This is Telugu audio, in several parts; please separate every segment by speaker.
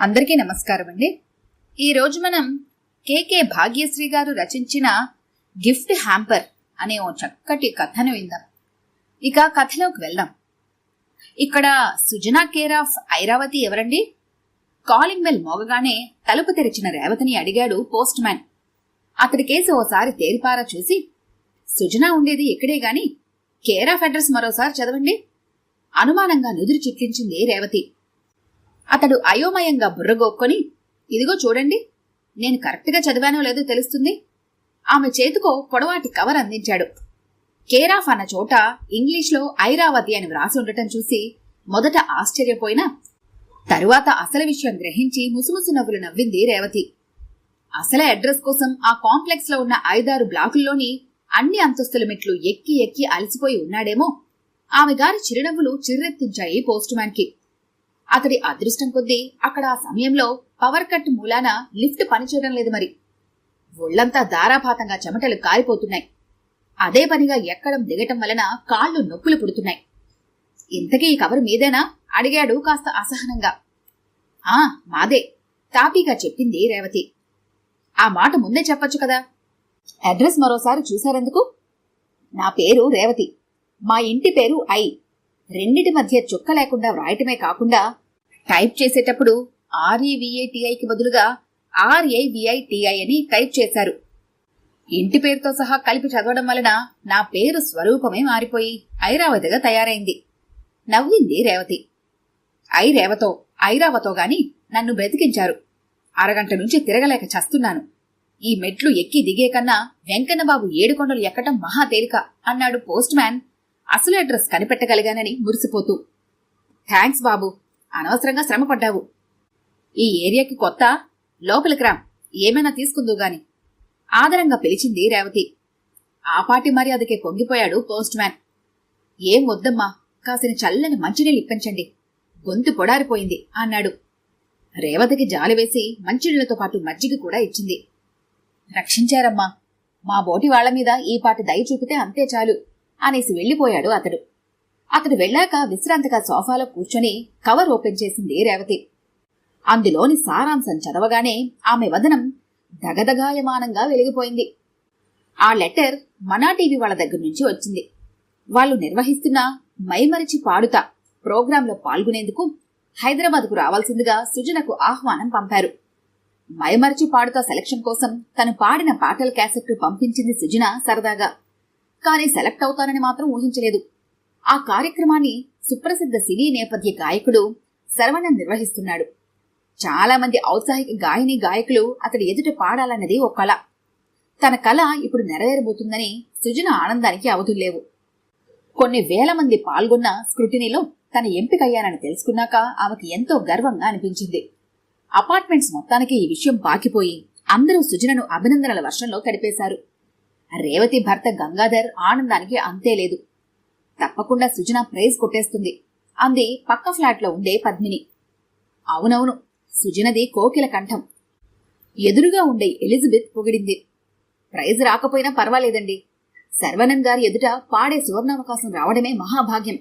Speaker 1: అందరికీ నమస్కారం అండి. ఈరోజు మనం కేకే భాగ్యశ్రీ గారు రచించిన గిఫ్ట్ హ్యాంపర్ అనే ఓ చక్కటి కథను విందాం. ఇక కథలోకి వెళ్దాం. ఇక్కడ సుజనా కేర్ ఆఫ్ ఐరావతి ఎవరండి? కాలింగ్ బెల్ మోగగానే తలుపు తెరిచిన రేవతిని అడిగాడు పోస్ట్ మ్యాన్. అతడి కేసు ఓసారి తేరిపారా చూసి, సుజనా ఉండేది ఇక్కడే గాని కేర్ ఆఫ్ అడ్రస్ మరోసారి చదవండి. అనుమానంగా నుదురు చిట్లించింది రేవతి. అతడు అయోమయంగా బుర్రగోక్కొని, ఇదిగో చూడండి, నేను కరెక్ట్గా చదివానో లేదో తెలుస్తుంది. ఆమె చేతికో పొడవాటి కవర్ అందించాడు. కేర్ ఆఫ్ అన్న చోట ఇంగ్లీష్లో ఐరావతి అని వ్రాసి ఉండటం చూసి మొదట ఆశ్చర్యపోయినా తరువాత అసలు విషయం గ్రహించి ముసుముసు నవ్వులు నవ్వింది రేవతి. అసలే అడ్రస్ కోసం ఆ కాంప్లెక్స్ లో ఉన్న 5-6 బ్లాకుల్లోని అన్ని అంతస్తుల మెట్లు ఎక్కి ఎక్కి అలసిపోయి ఉన్నాడేమో. ఆమె గారి చిరునవ్వులు చిర్రెత్తించాయి పోస్ట్ మ్యాన్ కి. అతడి అదృష్టం కొద్దీ అక్కడ ఆ సమయంలో పవర్ కట్ మూలాన లిఫ్ట్ పనిచేయడం లేదు. మరి ఒళ్లంతా ధారాపాతంగా చెమటలు కారిపోతున్నాయి. అదే పనిగా ఎక్కడం దిగటం వలన కాళ్లు నొప్పులు పుడుతున్నాయి. ఇంతకీ ఈ కవర్ మీదేనా? అడిగాడు కాస్త అసహనంగా. మాదే, తాపీగా చెప్పింది రేవతి. ఆ మాట ముందే చెప్పొచ్చు కదా. అడ్రస్ మరోసారి చూశారెందుకు? నా పేరు రేవతి, మా ఇంటి పేరు ఐ. రెండిటి మధ్య చుక్క లేకుండా వ్రాయటమే కాకుండా టైప్ చేసేటప్పుడు REVATIకి బదులుగా RAVITI అని టైప్ చేశారు. ఇంటి పేరుతో సహా కలిపి చదవడం వలన నా పేరు స్వరూపమే మారిపోయి ఐరావతిగా తయారైంది. నవ్వింది రేవతి. ఐరావతో గాని నన్ను బ్రతికించారు. అరగంట నుంచి తిరగలేక చస్తున్నాను. ఈ మెట్లు ఎక్కి దిగే కన్నా వెంకన్నబాబు 7 కొండలు ఎక్కటం మహా తేలిక అన్నాడు పోస్ట్ మ్యాన్ అసలు అడ్రస్ కనిపెట్టగలిగానని మురిసిపోతూ. థ్యాంక్స్ బాబు, అనవసరంగా శ్రమపడ్డావు. ఈ ఏరియాకి కొత్త, లోపలికి రా, ఏమైనా తీసుకుందు గాని ఆదరంగా పిలిచింది రేవతి. ఆపాటి మర్యాదకే పొంగిపోయాడు పోస్ట్ మ్యాన్. ఏం వద్దమ్మా, కాసిన చల్లని మంచినీళ్ళు ఇప్పించండి, గొంతు పొడారిపోయింది అన్నాడు. రేవతికి జాలివేసి మంచినీళ్లతో పాటు మజ్జిగ కూడా ఇచ్చింది. రక్షించారమ్మా, మా బోటి వాళ్ల మీద ఈ పాటి దయ చూపితే అంతే చాలు అనేసి వెళ్లిపోయాడు అతడు. అతడు వెళ్లాక విశ్రాంతిగా సోఫాలో కూర్చొని కవర్ ఓపెన్ చేసింది రేవతి. అందులోని సారాంశం చదవగానే ఆమె వదనం దగదగాయమానంగా వెలిగిపోయింది. ఆ లెటర్ మనా టీవీ వాళ్ళ దగ్గర నుంచి వచ్చింది. వాళ్లు నిర్వహిస్తున్న మైమరిచి పాడుతా ప్రోగ్రాంలో పాల్గొనేందుకు హైదరాబాద్కు రావాల్సిందిగా సుజనకు ఆహ్వానం పంపారు. మైమరిచి పాడుతా సెలక్షన్ కోసం తను పాడిన పాటల క్యాసెట్ పంపించింది సుజన సరదాగా. కానీ సెలెక్ట్ అవుతానని మాత్రం ఊహించలేదు. ఆ కార్యక్రమాన్ని సుప్రసిద్ధ సినీ నేపథ్య గాయకుడు శరవణన్ నిర్వహిస్తున్నాడు. చాలా మంది ఔత్సాహిక గాయని గాయకులు అతడి ఎదుట పాడాలన్నది ఓ కళ. తన కళ ఇప్పుడు నెరవేరబోతుందని సుజన ఆనందానికి అవధుల్లేవు. కొన్ని వేల మంది పాల్గొన్న స్క్రూటినీలో తన ఎంపికయ్యానని తెలుసుకున్నాక ఆమెకు ఎంతో గర్వంగా అనిపించింది. అపార్ట్మెంట్స్ మొత్తానికి ఈ విషయం పాకిపోయి అందరూ సుజనను అభినందనల వర్షంలో తడిపేశారు. రేవతి భర్త గంగాధర్ ఆనందానికి అంతే లేదు. తప్పకుండా సుజన ప్రైజ్ కొట్టేస్తుంది అంది పక్క ఫ్లాట్లో ఉండే పద్మిని. అవునవును, సుజనది కోకిల కంఠం. ఎదురుగా ఉండే ఎలిజబెత్ పొగిడింది. ప్రైజ్ రాకపోయినా పర్వాలేదండి, శర్వణన్ గారి ఎదుట పాడే సువర్ణావకాశం రావడమే మహాభాగ్యం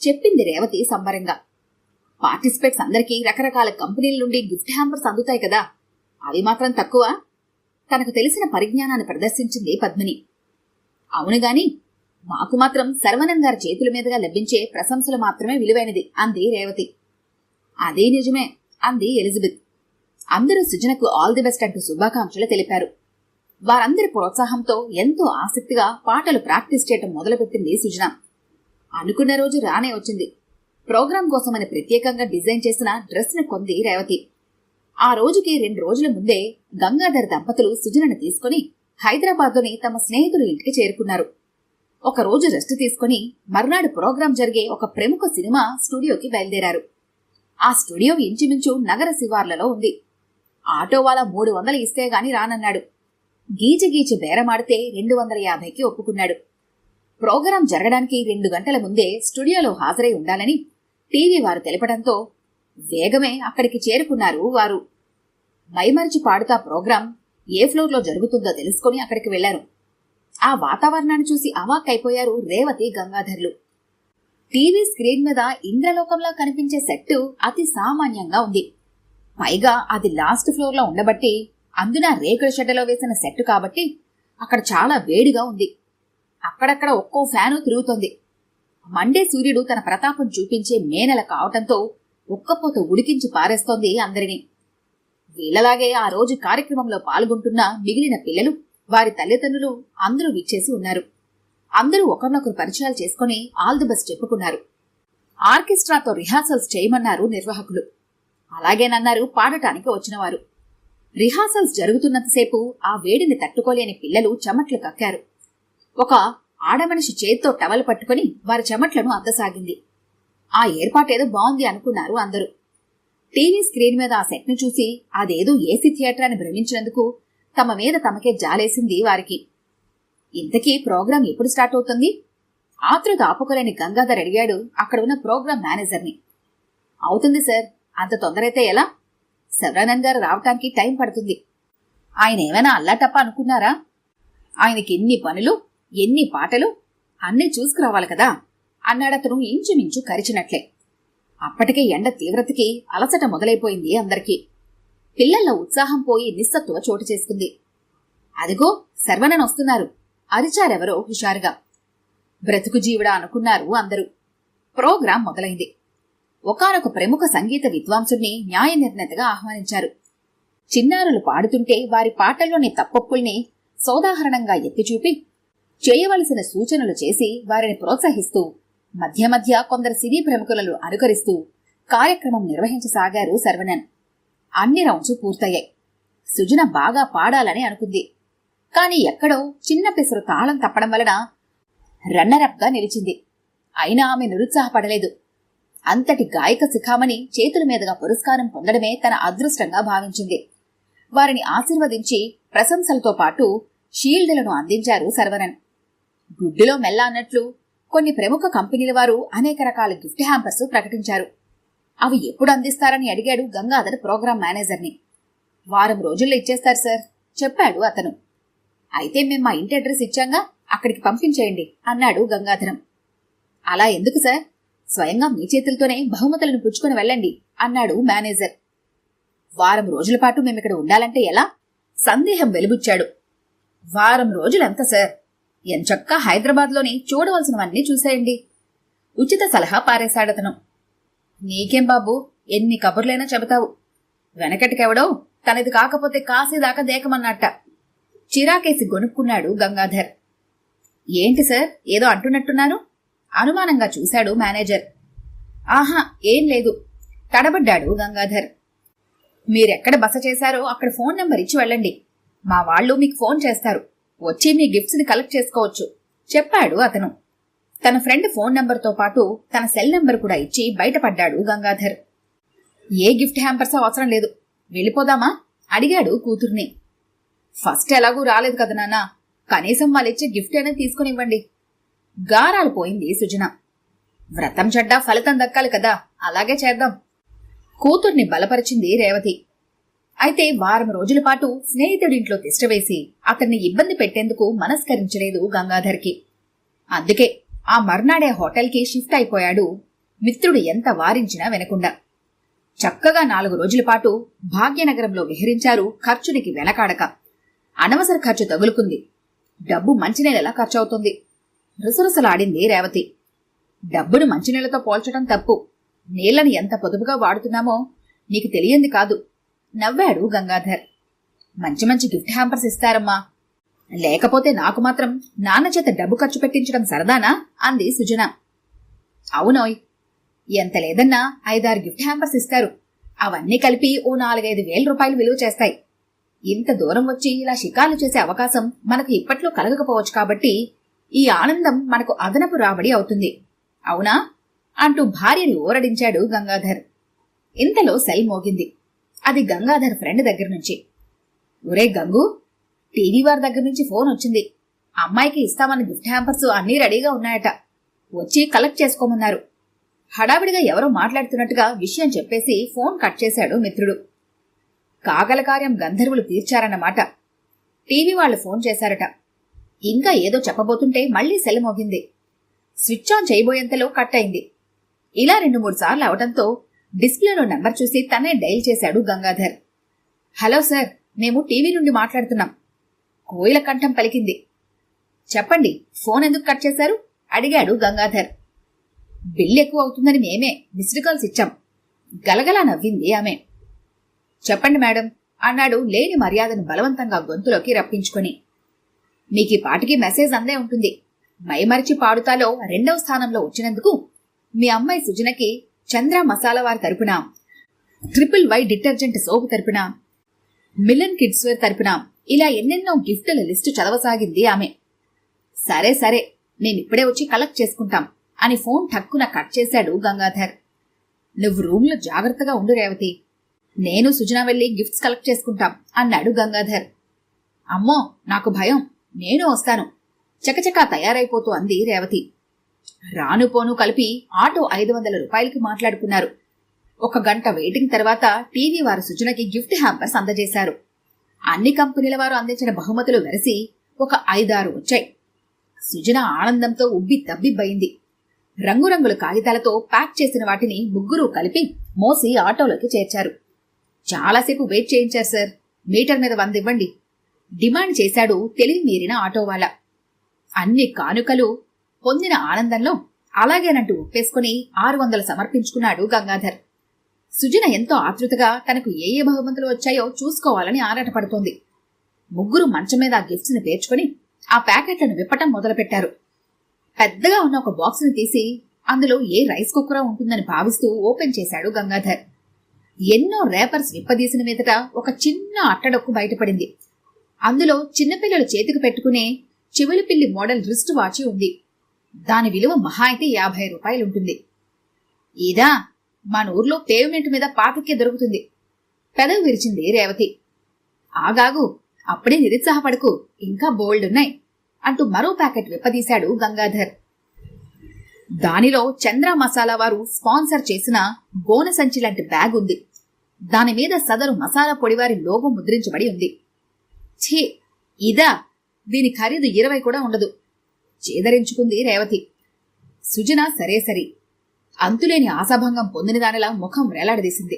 Speaker 1: చెప్పింది రేవతి సంబరంగా. పార్టిసిపేట్స్ అందరికీ రకరకాల కంపెనీల నుండి గిఫ్ట్ హ్యాంపర్స్ అందుతాయి కదా, అవి మాత్రం తక్కువ? తనకు తెలిసిన పరిజ్ఞానాన్ని ప్రదర్శించింది పద్మిని. అవునుగాని మాకు మాత్రం శర్వణన్ గారి చేతుల మీదుగా లభించే ప్రశంసలు మాత్రమే విలువైనది అంది రేవతి. అదే నిజమే అంది ఎలిజబెత్. అందరూ సుజనకు ఆల్ ది బెస్ట్ అంటూ శుభాకాంక్షలు తెలిపారు. వారందరి ప్రోత్సాహంతో ఎంతో ఆసక్తిగా పాటలు ప్రాక్టీస్ చేయటం మొదలుపెట్టింది సుజన. అనుకున్న రోజు రానే వచ్చింది. ప్రోగ్రాం కోసమని ప్రత్యేకంగా డిజైన్ చేసిన డ్రెస్ ను కొంది రేవతి. ఆ రోజుకి 2 రోజుల ముందే గంగాధర్ దంపతులు సుజనను తీసుకుని హైదరాబాద్లోని తమ స్నేహితుల ఇంటికి చేరుకున్నారు. ఒక రోజు రెస్ట్ తీసుకుని మర్నాడు ప్రోగ్రాం జరిగే ఒక ప్రముఖ సినిమా స్టూడియోకి బయలుదేరారు. ఆ స్టూడియో ఇంచుమించు నగర శివార్లలో ఉంది. ఆటో వాళ్ళ 300 ఇస్తే గాని రానన్నాడు. గీచి బేరమాడితే 250కి ఒప్పుకున్నాడు. ప్రోగ్రాం జరగడానికి 2 గంటల ముందే స్టూడియోలో హాజరై ఉండాలని టీవీ వారు తెలపడంతో వేగమే అక్కడికి చేరుకున్నారు వారు. మైమరిచి పాడుతా ప్రోగ్రాం ఏ ఫ్లోర్లో జరుగుతుందో తెలుసుకుని అక్కడికి వెళ్లారు. ఆ వాతావరణాన్ని చూసి అవాక్కైపోయారు రేవతి గంగాధర్లు. టీవీ స్క్రీన్ మీద ఇంద్రలోకంలా కనిపించే సెట్టు అతి సామాన్యంగా ఉంది. పైగా అది లాస్ట్ ఫ్లోర్లో ఉండబట్టి, అందున రేకుల షెడ్డలో వేసిన సెట్ కాబట్టి అక్కడ చాలా వేడిగా ఉంది. అక్కడక్కడ ఒక్కో ఫ్యాను తిరుగుతోంది. మండే సూర్యుడు తన ప్రతాపం చూపించే మేనెల కావటంతో ఉక్కపోత ఉడికించి పారేస్తోంది అందరినీ. వీళ్లలాగే ఆ రోజు కార్యక్రమంలో పాల్గొంటున్న మిగిలిన పిల్లలు, వారి తల్లిదండ్రులు అందరూ విచ్చేసి ఉన్నారు. అందరూ ఒకరినొకరు పరిచయాలు చేసుకుని ఆల్ ది బెస్ట్ చెప్పుకున్నారు. ఆర్కెస్ట్రాతో రిహార్సల్స్ చేయమన్నారు నిర్వాహకులు. అలాగేనన్నారు పాడటానికి వచ్చినవారు. రిహార్సల్స్ జరుగుతున్నంతసేపు ఆ వేడిని తట్టుకోలేని పిల్లలు చెమట్లు కక్కారు. ఒక ఆడమనిషి చేత్తో టవల్ పట్టుకుని వారి చెమట్లను అద్దసాగింది. ఆ ఏర్పాటేదో బాగుంది అనుకున్నారు అందరూ. టీవీ స్క్రీన్ మీద ఆ సెట్ను చూసి అదేదో ఏసీ థియేటర్ అని భ్రమించినందుకు తమ మీద తమకే జాలేసింది వారికి. ఇంతకీ ప్రోగ్రాం ఎప్పుడు స్టార్ట్ అవుతుంది? ఆతృత ఆపుకోలేని గంగాధర్ అడిగాడు అక్కడ ఉన్న ప్రోగ్రాం మేనేజర్ని. అవుతుంది సార్, అంత తొందరైతే ఎలా? శర్వానంద్ గారు రావటానికి టైం పడుతుంది. ఆయన ఏమైనా అల్లాటప్ప అనుకున్నారా? ఆయనకి ఎన్ని పనులు, ఎన్ని పాటలు, అన్నీ చూసుకురావాలి కదా అన్నాడతను ఇంచుమించు కరిచినట్లే. అప్పటికే ఎండ తీవ్రతకి అలసట మొదలైపోయింది అందరికీ. పిల్లల్లో ఉత్సాహం పోయి నిస్సత్తువ చోటు చేసుకుంది. అదిగో శర్వణన్ వస్తున్నారు అరిచారెవరో హుషారుగా. బ్రతుకు జీవుడా అనుకున్నారు అందరూ. ప్రోగ్రాం మొదలైంది. ఒకానొక ప్రముఖ సంగీత విద్వాంసుని న్యాయ నిర్ణేతగా ఆహ్వానించారు. చిన్నారులు పాడుతుంటే వారి పాటల్లోని తప్పొప్పుల్ని సోదాహరణంగా ఎత్తిచూపి చేయవలసిన సూచనలు చేసి వారిని ప్రోత్సహిస్తూ మధ్య మధ్య కొందరు సినీ ప్రముఖులను అనుకరిస్తూ కార్యక్రమం నిర్వహించసాగారు శర్వణన్. అన్ని రౌండ్స్ పూర్తయ్యాయి. సుజన బాగా పాడాలని అనుకుంది. కాని ఎక్కడో చిన్న పెసరు తాళం తప్పడం వలన రన్నరప్గా నిలిచింది. అయినా ఆమె నిరుత్సాహపడలేదు. అంతటి గాయక శిఖామణి చేతుల మీదుగా పురస్కారం పొందడమే తన అదృష్టంగా భావించింది. వారిని ఆశీర్వదించి ప్రశంసలతో పాటు షీల్డ్లను అందించారు శర్వణన్. గుడ్డులో మెల్ల అన్నట్లు కొన్ని ప్రముఖ కంపెనీల వారు అనేక రకాల గిఫ్ట్ హ్యాంపర్స్ ప్రకటించారు. అవి ఎప్పుడు అందిస్తారని అడిగాడు గంగాధర్ ప్రోగ్రాం మేనేజర్ని. వారం రోజుల్లో ఇచ్చేస్తారు సార్ చెప్పాడు అతను. అయితే మేం మా ఇంటి అడ్రస్ ఇచ్చాంగా, అక్కడికి పంపించేయండి అన్నాడు గంగాధరం. అలా ఎందుకు సార్, స్వయంగా మీ చేతులతోనే బహుమతులను పుచ్చుకొని వెళ్ళండి అన్నాడు మేనేజర్. వారం రోజుల పాటు మేమిక్కడ ఉండాలంటే ఎలా? సందేహం వెలుబుచ్చాడు. వారం రోజులెంత సార్? ఎంచక్కా హైదరాబాద్లోని చూడవలసినవన్నీ చూసేయండి ఉచిత సలహా పారేశాడతను. నీకేం బాబు, ఎన్ని కబుర్లైనా చెబుతావు. వెనకటికెవడో తనది కాకపోతే కాసేదాకా దేకమన్నట్ట. చిరాకేసి గొనుక్కున్నాడు గంగాధర్. ఏంటి సార్, ఏదో అంటున్నట్టున్నారు? అనుమానంగా చూశాడు మేనేజర్. ఆహా, ఏం లేదు తడబడ్డాడు గంగాధర్. మీరెక్కడ బస చేశారో అక్కడ ఫోన్ నెంబర్ ఇచ్చి వెళ్ళండి. మా వాళ్ళు మీకు ఫోన్ చేస్తారు. వచ్చి మీ గిఫ్ట్స్ ని కలెక్ట్ చేసుకోవచ్చు చెప్పాడు అతను. తన ఫ్రెండ్ ఫోన్ నెంబర్తో పాటు తన సెల్ నెంబర్ కూడా ఇచ్చి బయటపడ్డాడు గంగాధర్. ఏ గిఫ్ట్ హ్యాంపర్స్ అవసరం లేదు, వెళ్ళిపోదామా అడిగాడు కూతుర్ని. ఫస్ట్ ఎలాగూ రాలేదు కదా నాన్న, కనీసం వాళ్ళిచ్చే గిఫ్ట్ అయినా తీసుకునివ్వండి. గారాలు పోయింది సుజన. వ్రతం చెడ్డా ఫలితం దక్కాలి కదా, అలాగే చేద్దాం కూతుర్ని బలపరిచింది రేవతి. అయితే వారం రోజుల పాటు స్నేహితుడింట్లో తిష్టవేసి అతన్ని ఇబ్బంది పెట్టేందుకు మనస్కరించలేదు గంగాధర్కి. అందుకే ఆ మర్నాడే హోటల్కి షిఫ్ట్ అయిపోయాడు. మిత్రుడు ఎంత వారించినా వినకుండా. చక్కగా 4 రోజుల పాటు భాగ్యనగరంలో విహరించారు ఖర్చునికి వెనకాడక. అనవసర ఖర్చు తగులుకుంది. డబ్బు మంచినీళ్ళలా ఖర్చవుతుంది. రుసరుసలాడింది రేవతి. డబ్బును మంచినీళ్లతో పోల్చడం తప్పు. నీళ్లను ఎంత పొదుపుగా వాడుతున్నామో నీకు తెలియంది కాదు నవ్వాడు గంగాధర్. మంచి మంచి గిఫ్ట్ హ్యాంపర్స్ ఇస్తారమ్మా, లేకపోతే నాకు మాత్రం నాన్న చేత డబ్బు ఖర్చు పెట్టించడం సరదానా అంది సుజన. అవునోయ్, ఎంత లేదన్నా 5-6 గిఫ్ట్ హ్యాంపర్స్ ఇస్తారు. అవన్నీ కలిపి ఓ 4-5 వేల రూపాయలు విలువ చేస్తాయి. ఇంత దూరం వచ్చి ఇలా షికార్లు చేసే అవకాశం మనకు ఇప్పట్లో కలగకపోవచ్చు కాబట్టి ఈ ఆనందం మనకు అదనపు రాబడి అవుతుంది. అవునా అంటూ భార్యని ఊరడించాడు గంగాధర్. ఇంతలో సెల్ మోగింది. అది గంగాధర్ ఫ్రెండ్ దగ్గర నుంచి. ఒరే గంగు, టీవీ వారి దగ్గర నుంచి ఫోన్ వచ్చింది. అమ్మాయికి ఇస్తామన్న గిఫ్ట్ హ్యాంపర్స్ అన్నీ రెడీగా ఉన్నాయట. వచ్చి కలెక్ట్ చేసుకోమన్నారు. హడావిడిగా ఎవరో మాట్లాడుతున్నట్టుగా విషయం చెప్పేసి ఫోన్ కట్ చేశాడు మిత్రుడు. కాగల కార్యం గంధర్వులు తీర్చారన్నమాట. టీవీ వాళ్ళు ఫోన్ చేశారట. ఇంకా ఏదో చెప్పబోతుంటే మళ్లీ సెల్ మోగింది. స్విచ్ ఆన్ చేయబోయేంతలో కట్ అయింది. ఇలా 2-3 సార్లు అవటంతో డిస్ప్లేలో నంబర్ చూసి తనే డైల్ చేశాడు గంగాధర్. హలో సార్, మేము టీవీ నుండి మాట్లాడుతున్నాం. కోయిల కంఠం పలికింది. చెప్పండి, ఫోన్ ఎందుకు కట్ చేశారు? అడిగాడు గంగాధర్. బిల్ ఎక్కువ అవుతుందని మేమే మిస్డ్ కాల్స్ ఇచ్చాం. గలగలా నవ్వింది ఆమె. చెప్పండి మేడం అన్నాడు లేని మర్యాదను బలవంతంగా గొంతులోకి రప్పించుకొని. మీకీ పాటికి మెసేజ్ అందే ఉంటుంది. మైమరిచి పాడుతాలో 2వ స్థానంలో వచ్చినందుకు మీ అమ్మాయి సుజనకి చంద్ర మసాలా వారి తరపున, XXY డిటర్జెంట్ సోపు తరపున, మిలన్ కిడ్స్ వేర్ తరపున ఇలా ఎన్నెన్నో గిఫ్టుల లిస్టు చదవసాగింది ఆమె. సరే సరే, మేమిప్పుడే వచ్చి కలెక్ట్ చేసుకుంటాం అని ఫోన్ ఠక్కున కట్ చేశాడు గంగాధర్. నువ్వు రూమ్లో జాగ్రత్తగా ఉండు రేవతి, నేను సుజన వెళ్లి గిఫ్ట్స్ కలెక్ట్ చేసుకుంటాం అన్నాడు గంగాధర్. అమ్మో నాకు భయం, నేను వస్తాను చకచకా తయారైపోతూ అంది రేవతి. రాను పోను కలిపి ఆటో 500 రూపాయలకి మాట్లాడుకున్నారు. 1 గంట వెయిటింగ్ తర్వాత టీవీ వారు సుజనకి గిఫ్ట్ హ్యాంపర్స్ అందజేశారు. అన్ని కంపెనీల వారు అందించిన బహుమతులు వెరసి ఒక 5-6 వచ్చాయి. సుజన ఆనందంతో ఉబ్బి తబ్బిబ్బయింది. రంగురంగుల కాగితాలతో ప్యాక్ చేసిన వాటిని ముగ్గురూ కలిపి మోసి ఆటోలోకి చేర్చారు. చాలాసేపు వెయిట్ చేయించారు సార్, మీటర్ మీద 100 ఇవ్వండి డిమాండ్ చేశాడు తెలివి మీరిన ఆటోవాలా. అన్ని కానుకలు పొందిన ఆనందంలో అలాగేనంటూ ఒప్పేసుకుని 600 సమర్పించుకున్నాడు గంగాధర్. సుజన ఎంతో ఆతృతగా తనకు ఏ బహుమతులు వచ్చాయో చూసుకోవాలని ఆరాటపడుతోంది. ముగ్గురు మంచం మీద ఆ గిఫ్ట్స్ ని పేర్చుకుని ఆ ప్యాకెట్లను విప్పటం మొదలుపెట్టారు. పెద్దగా ఉన్న ఒక బాక్స్ ని తీసి అందులో ఏ రైస్ కుక్కరా ఉంటుందని భావిస్తూ ఓపెన్ చేశాడు గంగాధర్. ఎన్నో రేపర్స్ విప్పదీసిన మీదట ఒక చిన్న అట్టడొక్కు బయటపడింది. అందులో చిన్నపిల్లలు చేతికి పెట్టుకునే చివలిపిల్లి మోడల్ రిస్ట్ వాచి ఉంది. దాని విలువ మహా అయితే 50 రూపాయలుంటుంది. ఇదా మన ఊర్లో పేవ్మెంట్ మీద పాతికే దొరుకుతుంది. పెదవి విరిచింది రేవతి. ఆగాగు, అప్పుడే నిరుత్సాహపడకు, ఇంకా బోల్డున్నాయి అంటూ మరో ప్యాకెట్ విప్పదీశాడు గంగాధర్. దానిలో చంద్ర మసాలా వారు స్పాన్సర్ చేసిన గోన సంచి లాంటి బ్యాగ్ ఉంది. దానిమీద సదరు మసాలా పొడివారి లోగో ముద్రించబడి ఉంది. ఛీ, ఇదా? దీని ఖరీదు 20 కూడా ఉండదు చేదరించుకుంది రేవతి. సుజన సరే సరి అంతులేని ఆశాభంగం పొందిన దానిలా ముఖం వేలాడదీసింది.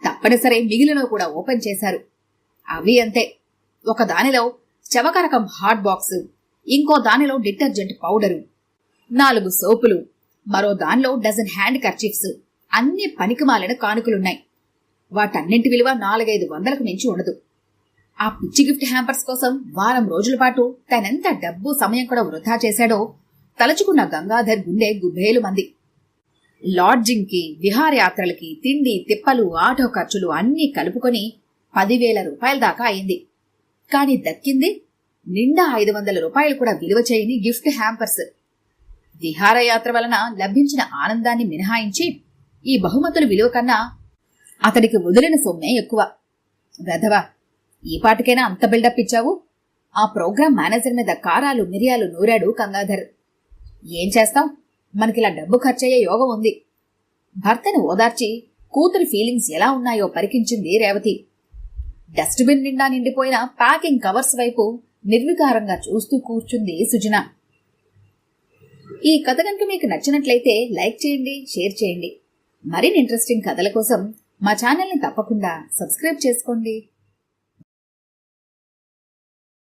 Speaker 1: తప్పనిసరి మిగిలినో కూడా ఓపెన్ చేశారు. అవి అంతే. ఒక దానిలో చవకరకం హాట్ బాక్సు, ఇంకో దానిలో డిటర్జెంట్ పౌడరు, 4 సోపులు, మరో దానిలో డజన్ హ్యాండ్ కర్చీఫ్స్, అన్ని పనికిమాలిన కానుకలున్నాయి. వాటన్నింటి విలువ 400-500కు మించి ఉండదు. ఆ పిచ్చి గిఫ్ట్ హ్యాంపర్స్ కోసం వారం రోజుల పాటు తనెంత డబ్బు సమయం కూడా వృధా చేశాడో తలచుకున్న గంగాధర్ గుండె గుబేలు మంది. లాడ్జింగ్ కి, విహారయాత్రలకి, తిండి తిప్పలు, ఆటో ఖర్చులు అన్నీ కలుపుకొని 10,000 రూపాయల దాకా అయింది. కాని దక్కింది నిండా 500 రూపాయలు కూడా విలువ చేయని గిఫ్ట్ హ్యాంపర్స్. విహారయాత్ర వలన లభించిన ఆనందాన్ని మినహాయించి ఈ బహుమతుల విలువ కన్నా అతడికి వదిలిన సొమ్మే ఎక్కువ. వెధవా, ఈ పాటికైనా అంత బిల్డప్ ఇచ్చావు? ఆ ప్రోగ్రాం మేనేజర్ మీద కారాలు మిరియాలు నూరాడు గంగాధర్. ఏం చేస్తాం, మనకిలా డబ్బు ఖర్చయ్యే యోగం ఉంది. భర్తను ఓదార్చి కూతురి ఫీలింగ్స్ ఎలా ఉన్నాయో పరికించింది రేవతి. డస్ట్బిన్ నిండా నిండిపోయిన ప్యాకింగ్ కవర్స్ వైపు నిర్వికారంగా చూస్తూ కూర్చుంది సుజన. ఈ కథ కనుక మీకు నచ్చినట్లయితే లైక్ చేయండి, షేర్ చేయండి. మరిన్ని ఇంట్రెస్టింగ్ కథల కోసం మా ఛానల్ని తప్పకుండా సబ్స్క్రైబ్ చేసుకోండి.